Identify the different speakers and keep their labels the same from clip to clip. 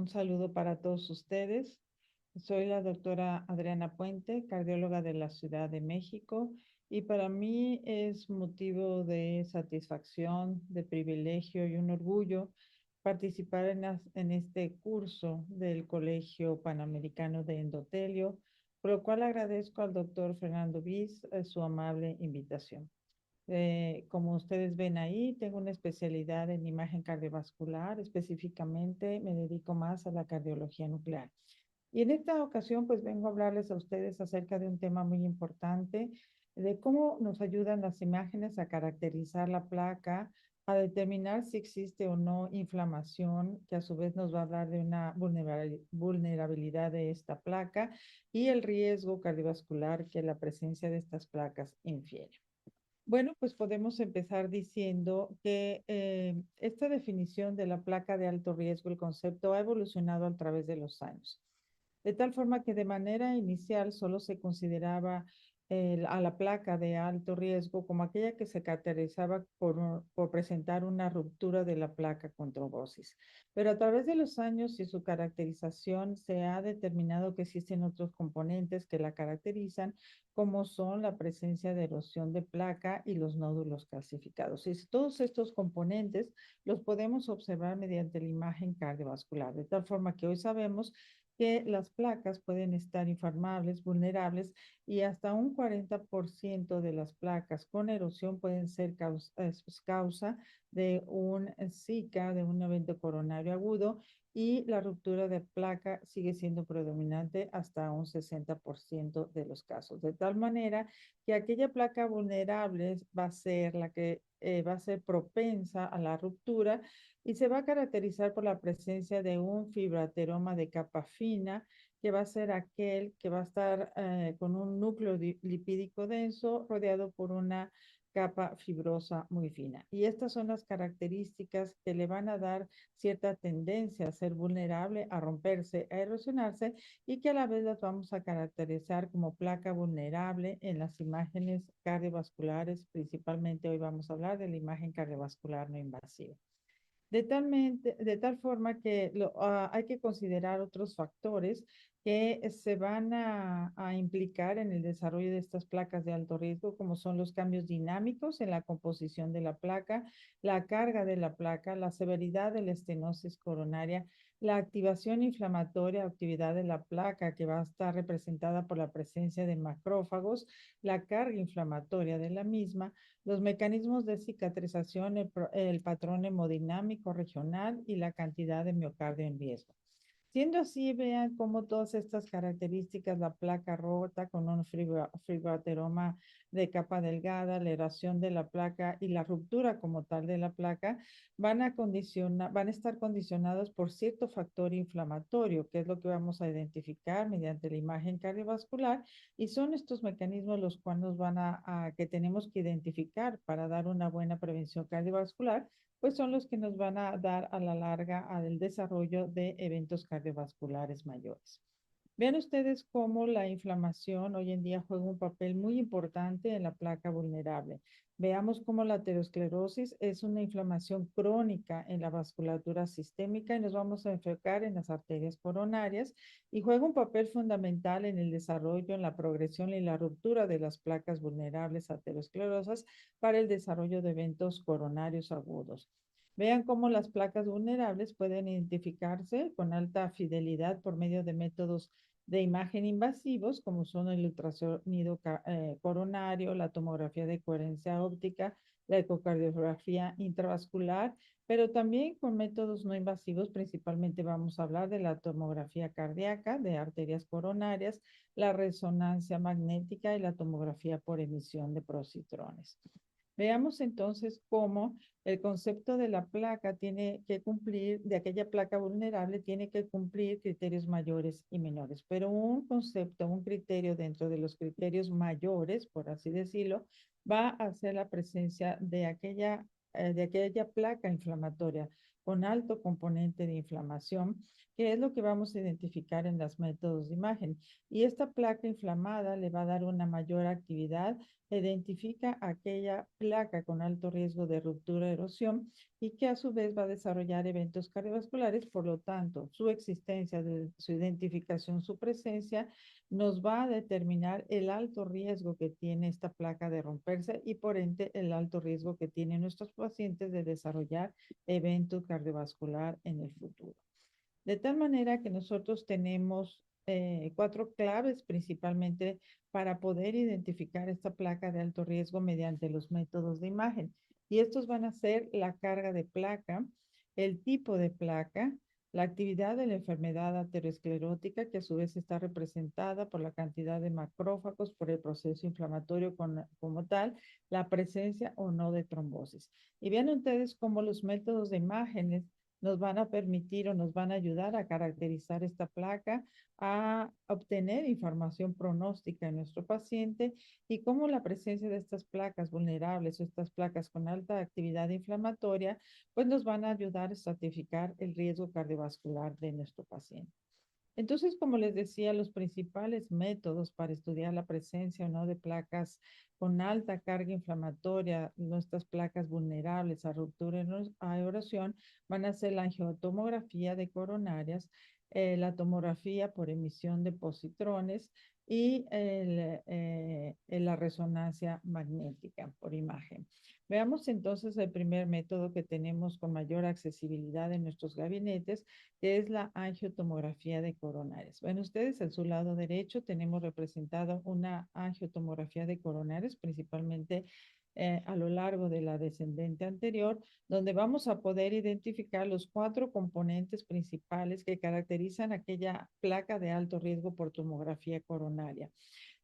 Speaker 1: Un saludo para todos ustedes. Soy la doctora Adriana Puente, cardióloga de la Ciudad de México, y para mí es motivo de satisfacción, de privilegio y un orgullo participar en este curso del Colegio Panamericano de Endotelio, por lo cual agradezco al doctor Fernando Viz su amable invitación. Como ustedes ven ahí, tengo una especialidad en imagen cardiovascular, específicamente me dedico más a la cardiología nuclear. Y en esta ocasión, pues vengo a hablarles a ustedes acerca de un tema muy importante, de cómo nos ayudan las imágenes a caracterizar la placa, a determinar si existe o no inflamación, que a su vez nos va a hablar de una vulnerabilidad de esta placa y el riesgo cardiovascular que la presencia de estas placas infiere. Bueno, pues podemos empezar diciendo que esta definición de la placa de alto riesgo, el concepto ha evolucionado a través de los años, de tal forma que de manera inicial solo se consideraba a la placa de alto riesgo como aquella que se caracterizaba por presentar una ruptura de la placa con trombosis. Pero a través de los años y su caracterización se ha determinado que existen otros componentes que la caracterizan, como son la presencia de erosión de placa y los nódulos calcificados. Y todos estos componentes los podemos observar mediante la imagen cardiovascular, de tal forma que hoy sabemos que las placas pueden estar inflamables, vulnerables, y hasta un 40% de las placas con erosión pueden ser causa de un Zika, de un evento coronario agudo, y la ruptura de placa sigue siendo predominante hasta un 60% de los casos. De tal manera que aquella placa vulnerable va a ser la que va a ser propensa a la ruptura y se va a caracterizar por la presencia de un fibroateroma de capa fina, que va a ser aquel que va a estar con un núcleo lipídico denso rodeado por una capa fibrosa muy fina. Y estas son las características que le van a dar cierta tendencia a ser vulnerable, a romperse, a erosionarse, y que a la vez las vamos a caracterizar como placa vulnerable en las imágenes cardiovasculares. Principalmente hoy vamos a hablar de la imagen cardiovascular no invasiva. De tal forma que hay que considerar otros factores que se van a implicar en el desarrollo de estas placas de alto riesgo, como son los cambios dinámicos en la composición de la placa, la carga de la placa, la severidad de la estenosis coronaria, la activación inflamatoria, actividad de la placa que va a estar representada por la presencia de macrófagos, la carga inflamatoria de la misma, los mecanismos de cicatrización, el patrón hemodinámico regional y la cantidad de miocardio en riesgo. Siendo así, vean cómo todas estas características, la placa rota con un fibroateroma de capa delgada, la erosión de la placa y la ruptura como tal de la placa, van a estar condicionados por cierto factor inflamatorio, que es lo que vamos a identificar mediante la imagen cardiovascular, y son estos mecanismos los cuales que tenemos que identificar para dar una buena prevención cardiovascular, pues son los que nos van a dar a la larga al desarrollo de eventos cardiovasculares mayores. Vean ustedes cómo la inflamación hoy en día juega un papel muy importante en la placa vulnerable. Veamos cómo la aterosclerosis es una inflamación crónica en la vasculatura sistémica, y nos vamos a enfocar en las arterias coronarias, y juega un papel fundamental en el desarrollo, en la progresión y la ruptura de las placas vulnerables aterosclerosas para el desarrollo de eventos coronarios agudos. Vean cómo las placas vulnerables pueden identificarse con alta fidelidad por medio de métodos de imagen invasivos, como son el ultrasonido coronario, la tomografía de coherencia óptica, la ecocardiografía intravascular, pero también con métodos no invasivos. Principalmente vamos a hablar de la tomografía cardíaca, de arterias coronarias, la resonancia magnética y la tomografía por emisión de positrones. Veamos entonces cómo el concepto de la placa tiene que cumplir, de aquella placa vulnerable, tiene que cumplir criterios mayores y menores. Pero un concepto, un criterio dentro de los criterios mayores, por así decirlo, va a ser la presencia de aquella placa inflamatoria, con alto componente de inflamación, que es lo que vamos a identificar en los métodos de imagen. Y esta placa inflamada le va a dar una mayor actividad, identifica aquella placa con alto riesgo de ruptura, erosión, y que a su vez va a desarrollar eventos cardiovasculares. Por lo tanto, su existencia, su identificación, su presencia, nos va a determinar el alto riesgo que tiene esta placa de romperse y por ende el alto riesgo que tienen nuestros pacientes de desarrollar evento cardiovascular en el futuro. De tal manera que nosotros tenemos cuatro claves principalmente para poder identificar esta placa de alto riesgo mediante los métodos de imagen. Y estos van a ser la carga de placa, el tipo de placa, la actividad de la enfermedad aterosclerótica, que a su vez está representada por la cantidad de macrófagos, por el proceso inflamatorio como tal, la presencia o no de trombosis. Y vean ustedes cómo los métodos de imágenes nos van a permitir o nos van a ayudar a caracterizar esta placa, a obtener información pronóstica en nuestro paciente y cómo la presencia de estas placas vulnerables o estas placas con alta actividad inflamatoria, pues nos van a ayudar a estratificar el riesgo cardiovascular de nuestro paciente. Entonces, como les decía, los principales métodos para estudiar la presencia o no de placas con alta carga inflamatoria, nuestras placas vulnerables a ruptura, a erosión, van a ser la angiotomografía de coronarias, la tomografía por emisión de positrones y la resonancia magnética por imagen. Veamos entonces el primer método que tenemos con mayor accesibilidad en nuestros gabinetes, que es la angiotomografía de coronarias. Bueno, ustedes en su lado derecho tenemos representado una angiotomografía de coronarias, principalmente a lo largo de la descendente anterior, donde vamos a poder identificar los cuatro componentes principales que caracterizan aquella placa de alto riesgo por tomografía coronaria.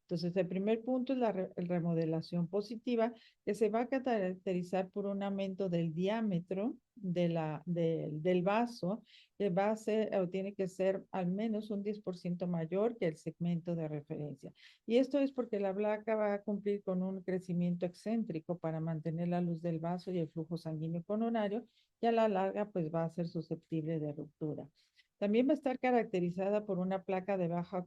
Speaker 1: Entonces, el primer punto es la remodelación positiva, que se va a caracterizar por un aumento del diámetro del vaso, que va a ser o tiene que ser al menos un 10% mayor que el segmento de referencia. Y esto es porque la placa va a cumplir con un crecimiento excéntrico para mantener la luz del vaso y el flujo sanguíneo coronario, y a la larga pues va a ser susceptible de ruptura. También va a estar caracterizada por una placa de baja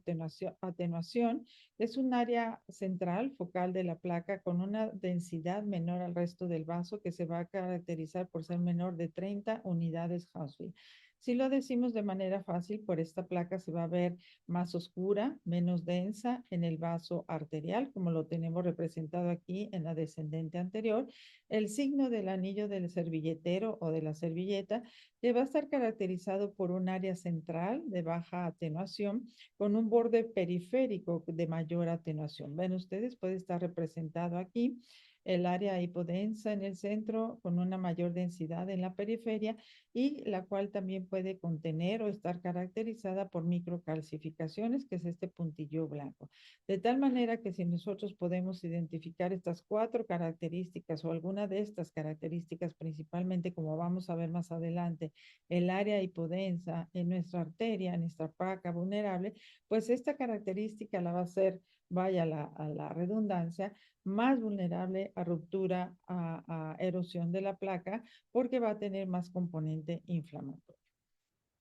Speaker 1: atenuación. Es un área central, focal de la placa con una densidad menor al resto del vaso, que se va a caracterizar por ser menor de 30 unidades Hounsfield. Si lo decimos de manera fácil, por esta placa se va a ver más oscura, menos densa en el vaso arterial, como lo tenemos representado aquí en la descendente anterior. El signo del anillo del servilletero o de la servilleta, que va a estar caracterizado por un área central de baja atenuación con un borde periférico de mayor atenuación. Ven ustedes, puede estar representado aquí el área hipodensa en el centro con una mayor densidad en la periferia, y la cual también puede contener o estar caracterizada por microcalcificaciones, que es este puntillo blanco. De tal manera que si nosotros podemos identificar estas cuatro características o alguna de estas características, principalmente como vamos a ver más adelante, el área hipodensa en nuestra arteria, en nuestra placa vulnerable, pues esta característica la va a hacer, vaya a la redundancia, más vulnerable a ruptura, a erosión de la placa, porque va a tener más componente inflamatorio.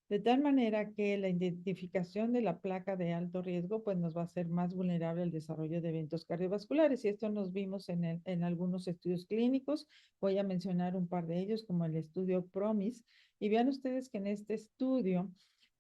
Speaker 1: De tal manera que la identificación de la placa de alto riesgo pues nos va a hacer más vulnerable al desarrollo de eventos cardiovasculares, y esto nos vimos en algunos estudios clínicos. Voy a mencionar un par de ellos, como el estudio PROMIS, y vean ustedes que en este estudio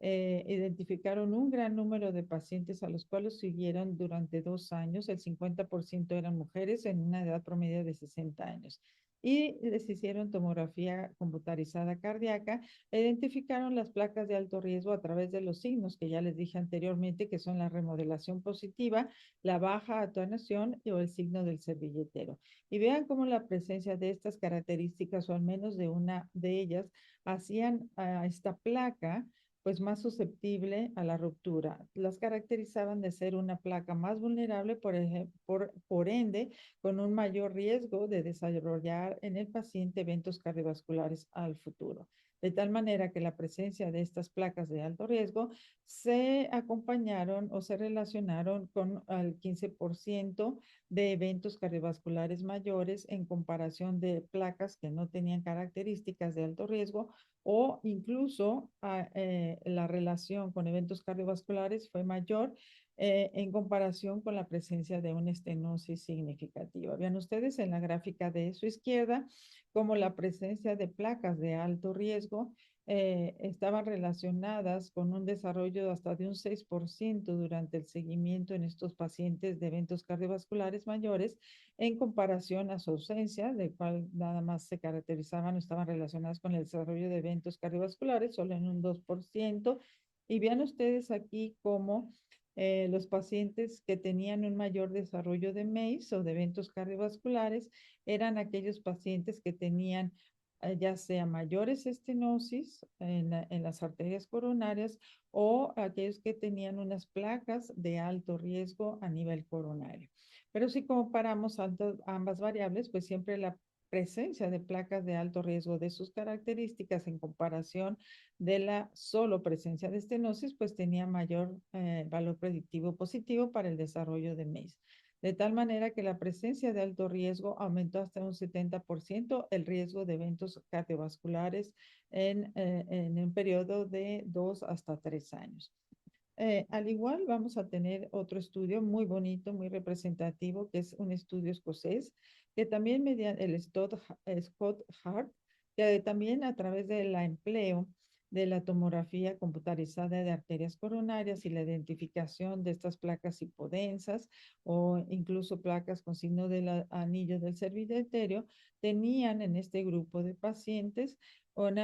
Speaker 1: identificaron un gran número de pacientes a los cuales siguieron durante 2 años. El 50% eran mujeres en una edad promedio de 60 años. Y les hicieron tomografía computarizada cardíaca, identificaron las placas de alto riesgo a través de los signos que ya les dije anteriormente, que son la remodelación positiva, la baja atenuación o el signo del servilletero. Y vean cómo la presencia de estas características, o al menos de una de ellas, hacían a esta placa pues más susceptible a la ruptura. Las caracterizaban de ser una placa más vulnerable, por ende, con un mayor riesgo de desarrollar en el paciente eventos cardiovasculares al futuro. De tal manera que la presencia de estas placas de alto riesgo se acompañaron o se relacionaron con el 15% de eventos cardiovasculares mayores en comparación de placas que no tenían características de alto riesgo, o incluso la relación con eventos cardiovasculares fue mayor en comparación con la presencia de una estenosis significativa. Vean ustedes en la gráfica de su izquierda como la presencia de placas de alto riesgo estaban relacionadas con un desarrollo hasta de un 6% durante el seguimiento en estos pacientes de eventos cardiovasculares mayores en comparación a su ausencia, de cual nada más se caracterizaban o estaban relacionadas con el desarrollo de eventos cardiovasculares, solo en un 2%. Y vean ustedes aquí cómo los pacientes que tenían un mayor desarrollo de MACE o de eventos cardiovasculares eran aquellos pacientes que tenían ya sea mayores estenosis en las arterias coronarias o aquellos que tenían unas placas de alto riesgo a nivel coronario. Pero si comparamos ambas variables, pues siempre la presencia de placas de alto riesgo de sus características en comparación de la solo presencia de estenosis, pues tenía mayor valor predictivo positivo para el desarrollo de MACE. De tal manera que la presencia de alto riesgo aumentó hasta un 70% el riesgo de eventos cardiovasculares en un periodo de 2 hasta 3 años. Al igual vamos a tener otro estudio muy bonito, muy representativo, que es un estudio escocés, que también mediante el Scott Hart, que también a través del empleo de la tomografía computarizada de arterias coronarias y la identificación de estas placas hipodensas o incluso placas con signo del anillo del cervideterio, tenían en este grupo de pacientes un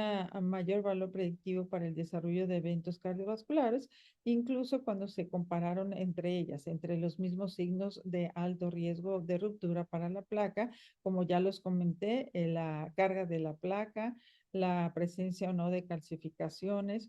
Speaker 1: mayor valor predictivo para el desarrollo de eventos cardiovasculares, incluso cuando se compararon entre ellas, entre los mismos signos de alto riesgo de ruptura para la placa, como ya los comenté, la carga de la placa, la presencia o no de calcificaciones,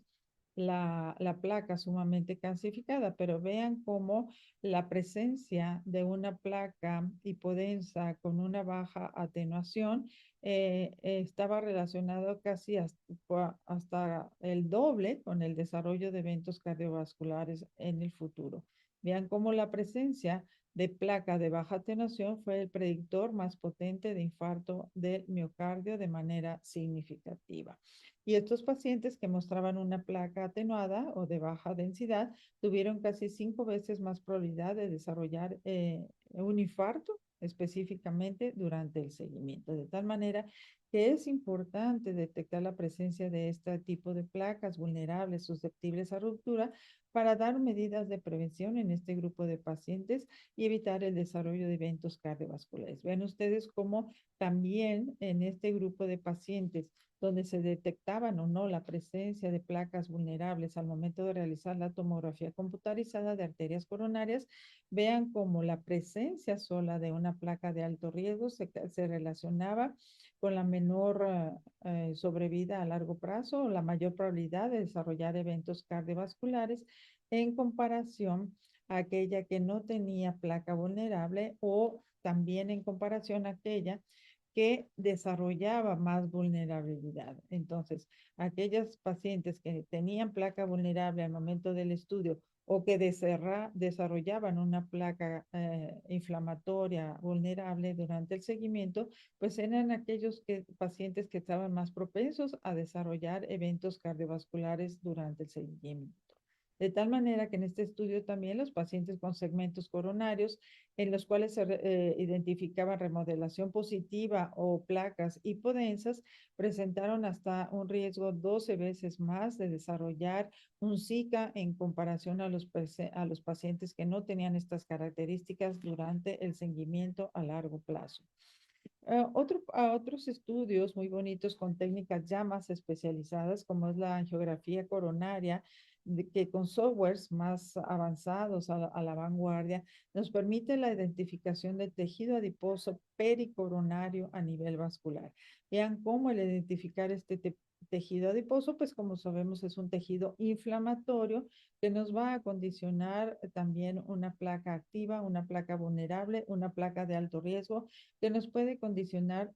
Speaker 1: la placa sumamente calcificada, pero vean cómo la presencia de una placa hipodensa con una baja atenuación estaba relacionado casi hasta el doble con el desarrollo de eventos cardiovasculares en el futuro. Vean cómo la presencia de placa de baja atenuación fue el predictor más potente de infarto del miocardio de manera significativa. Y estos pacientes que mostraban una placa atenuada o de baja densidad tuvieron casi 5 veces más probabilidad de desarrollar un infarto específicamente durante el seguimiento, de tal manera que es importante detectar la presencia de este tipo de placas vulnerables, susceptibles a ruptura, para dar medidas de prevención en este grupo de pacientes y evitar el desarrollo de eventos cardiovasculares. Vean ustedes cómo también en este grupo de pacientes donde se detectaban o no la presencia de placas vulnerables al momento de realizar la tomografía computarizada de arterias coronarias, vean cómo la presencia sola de una placa de alto riesgo se relacionaba con la menor sobrevida a largo plazo o la mayor probabilidad de desarrollar eventos cardiovasculares en comparación a aquella que no tenía placa vulnerable o también en comparación a aquella que desarrollaba más vulnerabilidad. Entonces, aquellos pacientes que tenían placa vulnerable al momento del estudio o que desarrollaban una placa inflamatoria vulnerable durante el seguimiento, pues eran aquellos pacientes que estaban más propensos a desarrollar eventos cardiovasculares durante el seguimiento. De tal manera que en este estudio también los pacientes con segmentos coronarios en los cuales se identificaban remodelación positiva o placas hipodensas, presentaron hasta un riesgo 12 veces más de desarrollar un Zika en comparación a los pacientes que no tenían estas características durante el seguimiento a largo plazo. Otros estudios muy bonitos con técnicas ya más especializadas, como es la angiografía coronaria, que con softwares más avanzados a la vanguardia, nos permite la identificación del tejido adiposo pericoronario a nivel vascular. Vean cómo el identificar este tejido adiposo, pues como sabemos es un tejido inflamatorio que nos va a condicionar también una placa activa, una placa vulnerable, una placa de alto riesgo que nos puede condicionar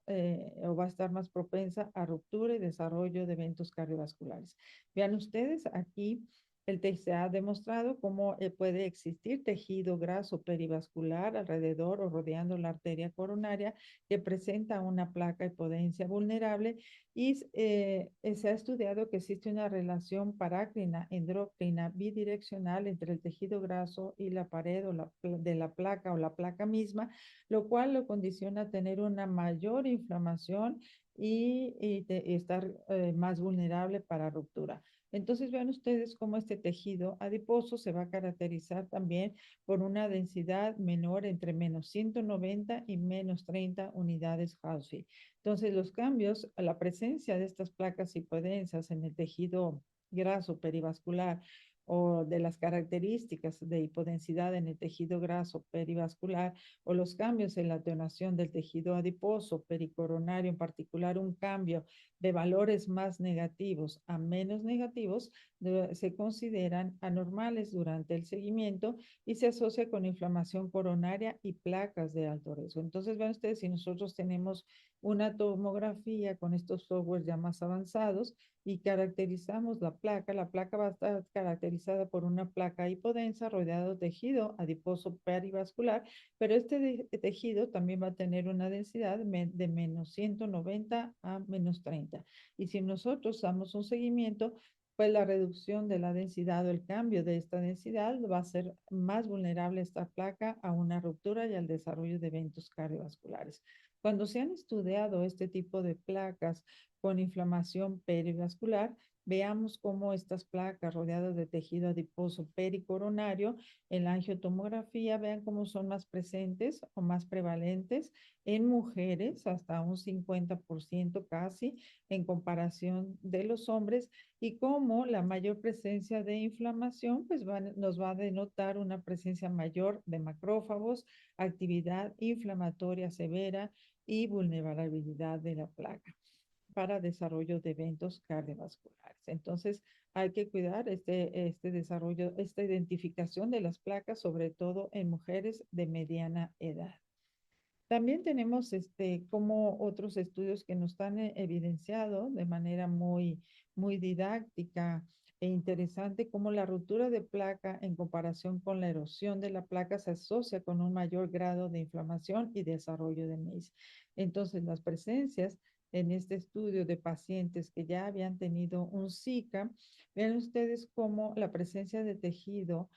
Speaker 1: o va a estar más propensa a ruptura y desarrollo de eventos cardiovasculares. Vean ustedes aquí Se ha demostrado cómo puede existir tejido graso perivascular alrededor o rodeando la arteria coronaria que presenta una placa hipodensia vulnerable y se ha estudiado que existe una relación parácrina endocrina bidireccional entre el tejido graso y la pared de la placa o la placa misma, lo cual lo condiciona a tener una mayor inflamación y estar más vulnerable para ruptura. Entonces vean ustedes cómo este tejido adiposo se va a caracterizar también por una densidad menor entre menos 190 y menos 30 unidades Hounsfield. Entonces los cambios a la presencia de estas placas hipodensas en el tejido graso perivascular o de las características de hipodensidad en el tejido graso perivascular o los cambios en la donación del tejido adiposo pericoronario, en particular un cambio de valores más negativos a menos negativos, se consideran anormales durante el seguimiento y se asocia con inflamación coronaria y placas de alto riesgo. Entonces, vean ustedes, si nosotros tenemos una tomografía con estos softwares ya más avanzados y caracterizamos la placa va a estar caracterizada por una placa hipodensa rodeada de tejido adiposo perivascular, pero este tejido también va a tener una densidad de menos 190 a menos 30. Y si nosotros damos un seguimiento, pues la reducción de la densidad o el cambio de esta densidad va a ser más vulnerable esta placa a una ruptura y al desarrollo de eventos cardiovasculares. Cuando se han estudiado este tipo de placas con inflamación perivascular, veamos cómo estas placas rodeadas de tejido adiposo pericoronario en la angiotomografía, vean cómo son más presentes o más prevalentes en mujeres, hasta un 50% casi, en comparación de los hombres, y cómo la mayor presencia de inflamación pues nos va a denotar una presencia mayor de macrófagos, actividad inflamatoria severa y vulnerabilidad de la placa para desarrollo de eventos cardiovasculares. Entonces, hay que cuidar este desarrollo, esta identificación de las placas, sobre todo en mujeres de mediana edad. También tenemos como otros estudios que nos han evidenciado de manera muy didáctica e interesante cómo la ruptura de placa en comparación con la erosión de la placa se asocia con un mayor grado de inflamación y desarrollo de MACE. Entonces, las presencias en este estudio de pacientes que ya habían tenido un Zika, vean ustedes cómo la presencia de tejido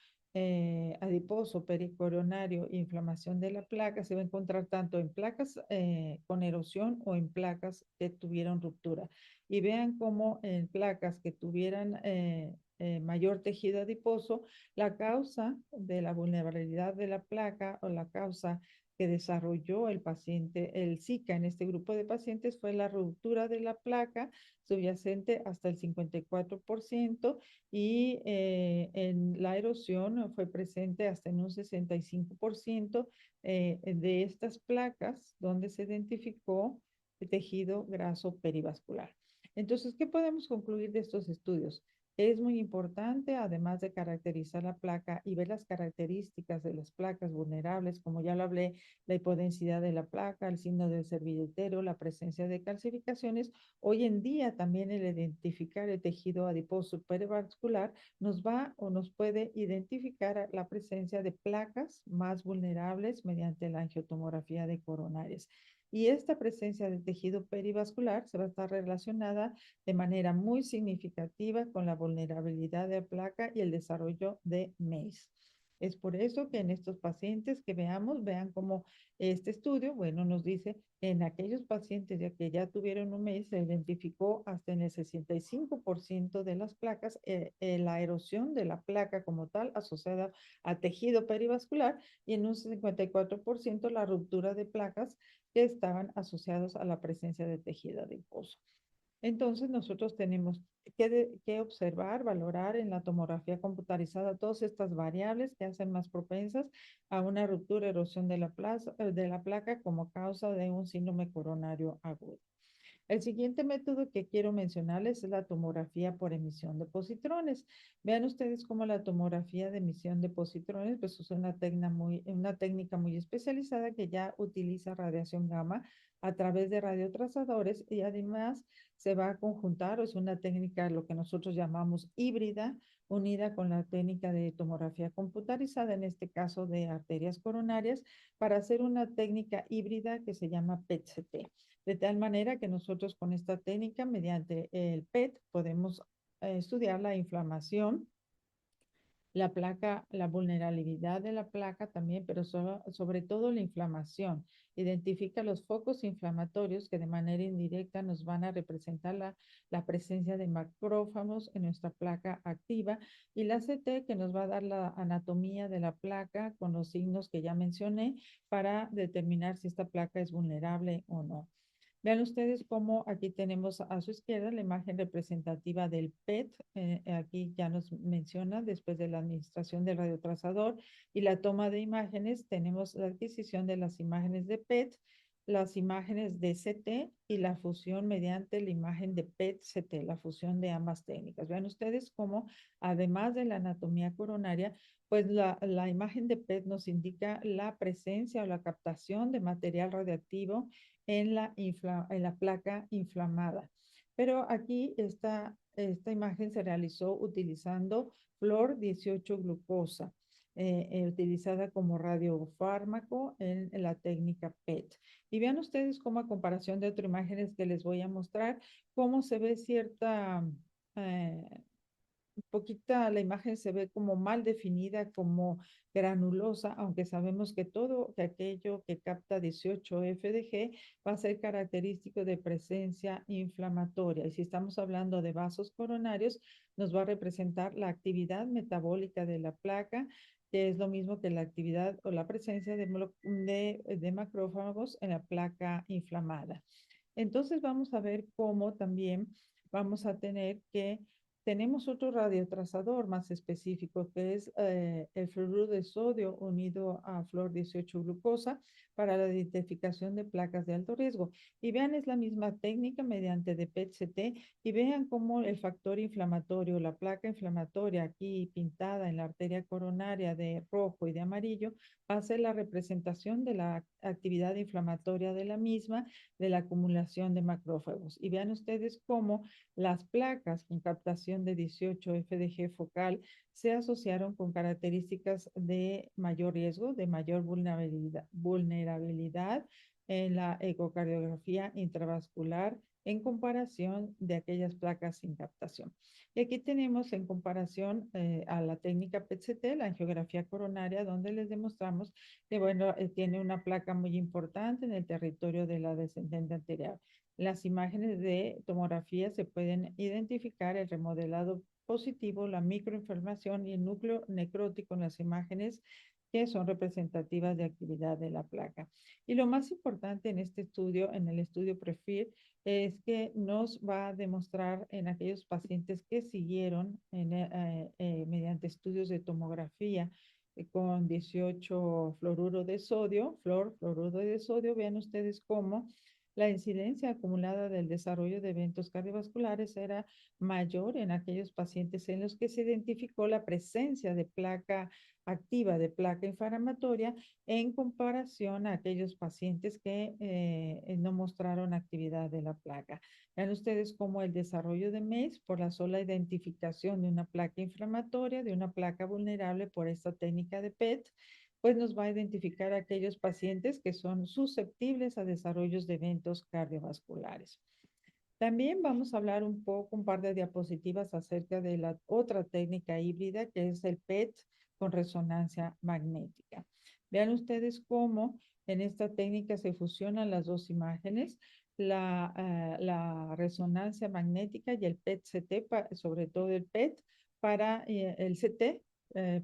Speaker 1: adiposo, pericoronario, inflamación de la placa, se va a encontrar tanto en placas con erosión o en placas que tuvieron ruptura. Y vean cómo en placas que tuvieran mayor tejido adiposo, la causa de la vulnerabilidad de la placa o la causa que desarrolló el paciente, el Zika en este grupo de pacientes fue la ruptura de la placa subyacente hasta el 54% y en la erosión fue presente hasta en un 65% de estas placas donde se identificó el tejido graso perivascular. Entonces, ¿qué podemos concluir de estos estudios? Es muy importante, además de caracterizar la placa y ver las características de las placas vulnerables, como ya lo hablé, la hipodensidad de la placa, el signo del servilletero, la presencia de calcificaciones. Hoy en día también el identificar el tejido adiposo perivascular nos va o nos puede identificar la presencia de placas más vulnerables mediante la angiotomografía de coronarias. Y esta presencia de tejido perivascular se va a estar relacionada de manera muy significativa con la vulnerabilidad de la placa y el desarrollo de MACE. Es por eso que en estos pacientes que vean cómo este estudio, bueno, nos dice en aquellos pacientes ya que ya tuvieron un mes, se identificó hasta en el 65% de las placas la erosión de la placa como tal asociada a tejido perivascular y en un 54% la ruptura de placas que estaban asociados a la presencia de tejido adiposo. Entonces, nosotros tenemos que observar, valorar en la tomografía computarizada todas estas variables que hacen más propensas a una ruptura, erosión de la placa como causa de un síndrome coronario agudo. El siguiente método que quiero mencionarles es la tomografía por emisión de positrones. Vean ustedes cómo la tomografía de emisión de positrones, pues es una técnica muy especializada que ya utiliza radiación gamma a través de radiotrazadores y además se va a conjuntar, o es una técnica, lo que nosotros llamamos híbrida, unida con la técnica de tomografía computarizada, en este caso de arterias coronarias, para hacer una técnica híbrida que se llama PET-CT. De tal manera que nosotros con esta técnica, mediante el PET, podemos estudiar la inflamación, la placa, la vulnerabilidad de la placa también, pero sobre todo la inflamación. Identifica los focos inflamatorios que de manera indirecta nos van a representar la presencia de macrófagos en nuestra placa activa y la CT que nos va a dar la anatomía de la placa con los signos que ya mencioné para determinar si esta placa es vulnerable o no. Vean ustedes cómo aquí tenemos a su izquierda la imagen representativa del PET. Aquí ya nos menciona después de la administración del radiotrazador y la toma de imágenes, tenemos la adquisición de las imágenes de PET, las imágenes de CT y la fusión mediante la imagen de PET-CT, la fusión de ambas técnicas. Vean ustedes cómo, además de la anatomía coronaria, pues la imagen de PET nos indica la presencia o la captación de material radiactivo en la placa inflamada. Pero aquí esta imagen se realizó utilizando flor 18 glucosa, utilizada como radiofármaco en la técnica PET. Y vean ustedes cómo a comparación de otras imágenes que les voy a mostrar, cómo se ve cierta eh, poquita, la imagen se ve como mal definida, como granulosa, aunque sabemos que todo que aquello que capta 18 FDG va a ser característico de presencia inflamatoria. Y si estamos hablando de vasos coronarios, nos va a representar la actividad metabólica de la placa, que es lo mismo que la actividad o la presencia de macrófagos en la placa inflamada. Entonces vamos a ver cómo también vamos a tener que tenemos otro radiotrazador más específico que es el fluoruro de sodio unido a flor 18 glucosa para la identificación de placas de alto riesgo. Y vean, es la misma técnica mediante de PET-CT y vean cómo el factor inflamatorio, la placa inflamatoria aquí pintada en la arteria coronaria de rojo y de amarillo, va a ser la representación de la actividad inflamatoria de la misma, de la acumulación de macrófagos. Y vean ustedes cómo las placas con captación de 18 FDG focal se asociaron con características de mayor riesgo, de mayor vulnerabilidad en la ecocardiografía intravascular en comparación de aquellas placas sin captación. Y aquí tenemos en comparación a la técnica PET-CT, la angiografía coronaria, donde les demostramos que, bueno, tiene una placa muy importante en el territorio de la descendente anterior. Las imágenes de tomografía se pueden identificar el remodelado positivo, la microinflamación y el núcleo necrótico en las imágenes que son representativas de actividad de la placa. Y lo más importante en este estudio, en el estudio PREFIR, es que nos va a demostrar en aquellos pacientes que siguieron mediante estudios de tomografía con 18 fluoruro de sodio, fluoruro de sodio, vean ustedes cómo la incidencia acumulada del desarrollo de eventos cardiovasculares era mayor en aquellos pacientes en los que se identificó la presencia de placa activa, de placa inflamatoria, en comparación a aquellos pacientes que no mostraron actividad de la placa. Vean ustedes cómo el desarrollo de MEIS por la sola identificación de una placa inflamatoria, de una placa vulnerable por esta técnica de PET, pues nos va a identificar a aquellos pacientes que son susceptibles a desarrollos de eventos cardiovasculares. También vamos a hablar un par de diapositivas acerca de la otra técnica híbrida que es el PET con resonancia magnética. Vean ustedes cómo en esta técnica se fusionan las dos imágenes, la resonancia magnética y el PET-CT, sobre todo el PET para el CT,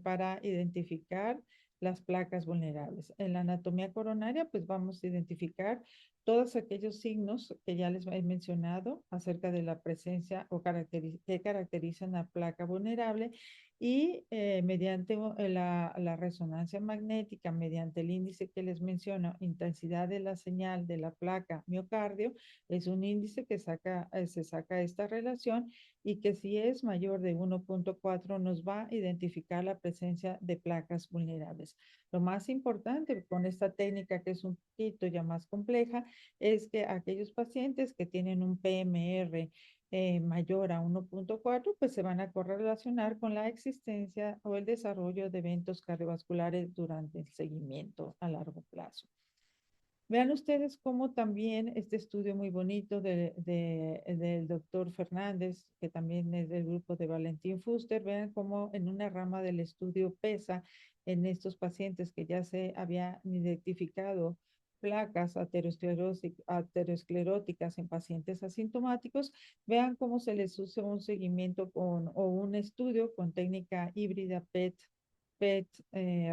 Speaker 1: para identificar las placas vulnerables. En la anatomía coronaria, pues vamos a identificar todos aquellos signos que ya les he mencionado acerca de la presencia o que caracterizan la placa vulnerable y mediante la resonancia magnética, mediante el índice que les menciono, intensidad de la señal de la placa miocardio, es un índice que se saca esta relación y que si es mayor de 1.4 nos va a identificar la presencia de placas vulnerables. Lo más importante con esta técnica, que es un poquito ya más compleja, es que aquellos pacientes que tienen un PMR mayor a 1.4, pues se van a correlacionar con la existencia o el desarrollo de eventos cardiovasculares durante el seguimiento a largo plazo. Vean ustedes cómo también este estudio muy bonito del doctor Fernández, que también es del grupo de Valentín Fuster, vean cómo en una rama del estudio PESA en estos pacientes que ya se habían identificado placas ateroscleróticas en pacientes asintomáticos, vean cómo se les usa un seguimiento o un estudio con técnica híbrida PET,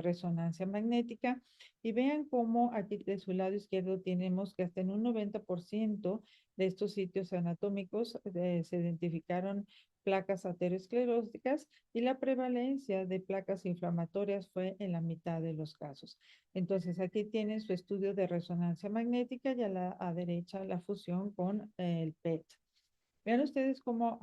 Speaker 1: resonancia magnética, y vean cómo aquí de su lado izquierdo tenemos que hasta en un 90% de estos sitios anatómicos se identificaron placas ateroscleróticas y la prevalencia de placas inflamatorias fue en la mitad de los casos. Entonces aquí tienen su estudio de resonancia magnética y a derecha la fusión con el PET. Vean ustedes cómo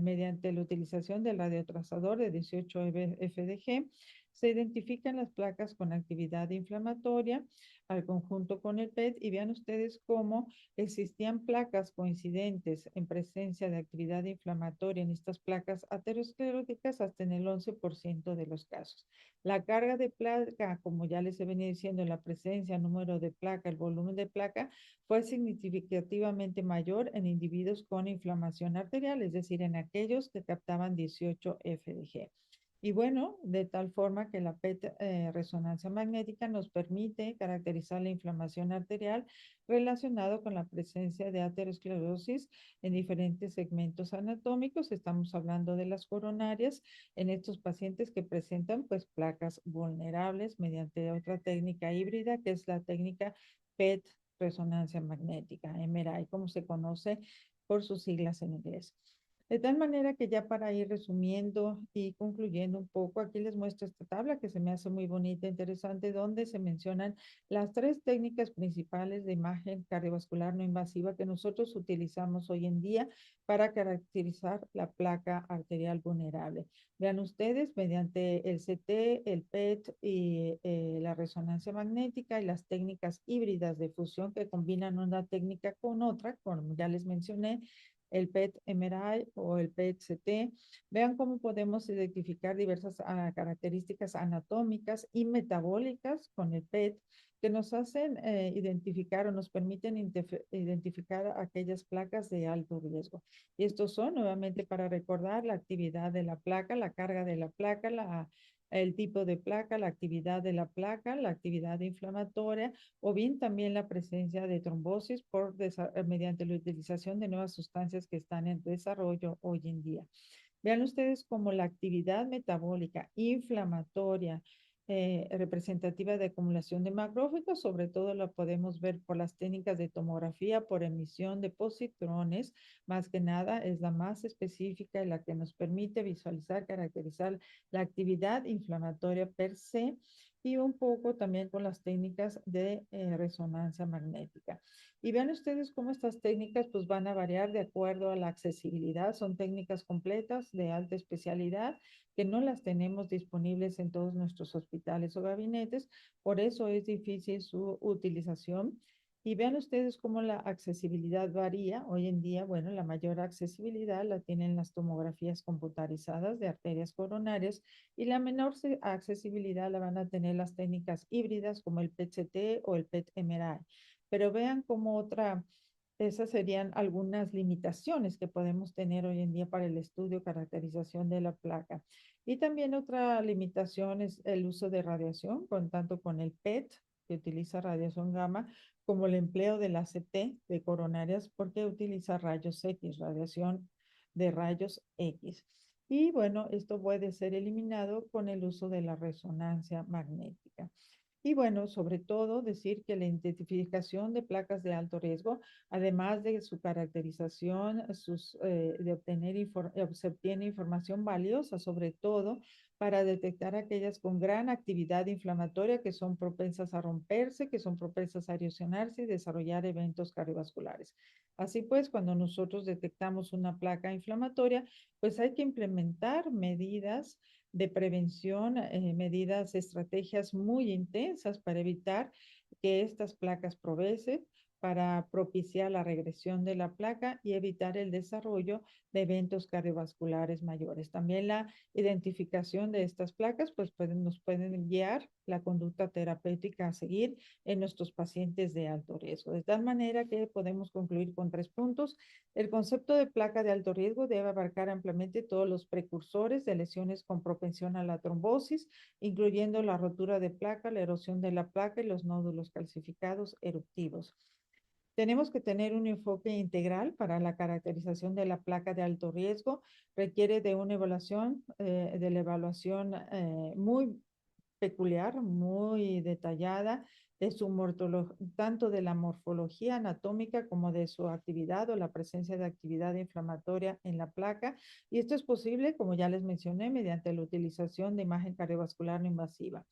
Speaker 1: mediante la utilización del radiotrazador de 18 FDG se identifican las placas con actividad inflamatoria al conjunto con el PET, y vean ustedes cómo existían placas coincidentes en presencia de actividad inflamatoria en estas placas ateroscleróticas hasta en el 11% de los casos. La carga de placa, como ya les he venido diciendo, la presencia, número de placa, el volumen de placa, fue significativamente mayor en individuos con inflamación arterial, es decir, en aquellos que captaban 18 FDG. Y bueno, de tal forma que la PET resonancia magnética nos permite caracterizar la inflamación arterial relacionado con la presencia de aterosclerosis en diferentes segmentos anatómicos. Estamos hablando de las coronarias en estos pacientes que presentan pues placas vulnerables mediante otra técnica híbrida, que es la técnica PET resonancia magnética, MRI, como se conoce por sus siglas en inglés. De tal manera que ya para ir resumiendo y concluyendo un poco, aquí les muestro esta tabla que se me hace muy bonita, interesante, donde se mencionan las tres técnicas principales de imagen cardiovascular no invasiva que nosotros utilizamos hoy en día para caracterizar la placa arterial vulnerable. Vean ustedes, mediante el CT, el PET y la resonancia magnética y las técnicas híbridas de fusión que combinan una técnica con otra, como ya les mencioné, el PET MRI o el PET CT. Vean cómo podemos identificar diversas características anatómicas y metabólicas con el PET que nos hacen identificar o nos permiten identificar aquellas placas de alto riesgo. Y estos son, nuevamente, para recordar la actividad de la placa, la carga de la placa, el tipo de placa, la actividad de la placa, la actividad inflamatoria, o bien también la presencia de trombosis mediante la utilización de nuevas sustancias que están en desarrollo hoy en día. Vean ustedes como la actividad metabólica inflamatoria representativa de acumulación de macrófagos, sobre todo la podemos ver por las técnicas de tomografía por emisión de positrones, más que nada es la más específica y la que nos permite visualizar, caracterizar la actividad inflamatoria per se, y un poco también con las técnicas de resonancia magnética. Y vean ustedes cómo estas técnicas pues van a variar de acuerdo a la accesibilidad. Son técnicas completas de alta especialidad que no las tenemos disponibles en todos nuestros hospitales o gabinetes. Por eso es difícil su utilización. Y vean ustedes cómo la accesibilidad varía. Hoy en día, bueno, la mayor accesibilidad la tienen las tomografías computarizadas de arterias coronarias, y la menor accesibilidad la van a tener las técnicas híbridas como el PET-CT o el PET-MRI. Pero vean como esas serían algunas limitaciones que podemos tener hoy en día para el estudio, caracterización de la placa. Y también otra limitación es el uso de radiación, tanto con el PET, que utiliza radiación gamma, como el empleo del ACT de coronarias, porque utiliza rayos X, radiación de rayos X. Y bueno, esto puede ser eliminado con el uso de la resonancia magnética. Y bueno, sobre todo decir que la identificación de placas de alto riesgo, además de su caracterización, de obtener se obtiene información valiosa, sobre todo para detectar aquellas con gran actividad inflamatoria que son propensas a romperse, que son propensas a erosionarse y desarrollar eventos cardiovasculares. Así pues, cuando nosotros detectamos una placa inflamatoria, pues hay que implementar medidas de prevención, medidas, estrategias muy intensas para evitar que estas placas progresen, para propiciar la regresión de la placa y evitar el desarrollo de eventos cardiovasculares mayores. También la identificación de estas placas pues nos pueden guiar la conducta terapéutica a seguir en nuestros pacientes de alto riesgo. De tal manera que podemos concluir con 3 puntos. El concepto de placa de alto riesgo debe abarcar ampliamente todos los precursores de lesiones con propensión a la trombosis, incluyendo la rotura de placa, la erosión de la placa y los nódulos calcificados eruptivos. Tenemos que tener un enfoque integral para la caracterización de la placa de alto riesgo. Requiere de una evaluación, muy peculiar, muy detallada de tanto de la morfología anatómica como de su actividad o la presencia de actividad inflamatoria en la placa. Y esto es posible, como ya les mencioné, mediante la utilización de imagen cardiovascular no invasiva.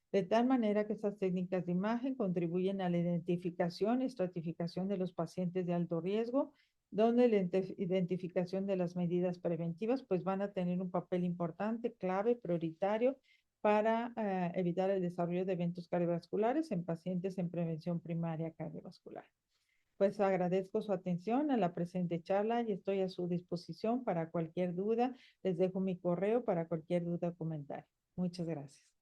Speaker 1: De tal manera que estas técnicas de imagen contribuyen a la identificación y estratificación de los pacientes de alto riesgo, donde la identificación de las medidas preventivas pues van a tener un papel importante, clave, prioritario para evitar el desarrollo de eventos cardiovasculares en pacientes en prevención primaria cardiovascular. Pues agradezco su atención a la presente charla y estoy a su disposición para cualquier duda. Les dejo mi correo para cualquier duda o comentario. Muchas gracias.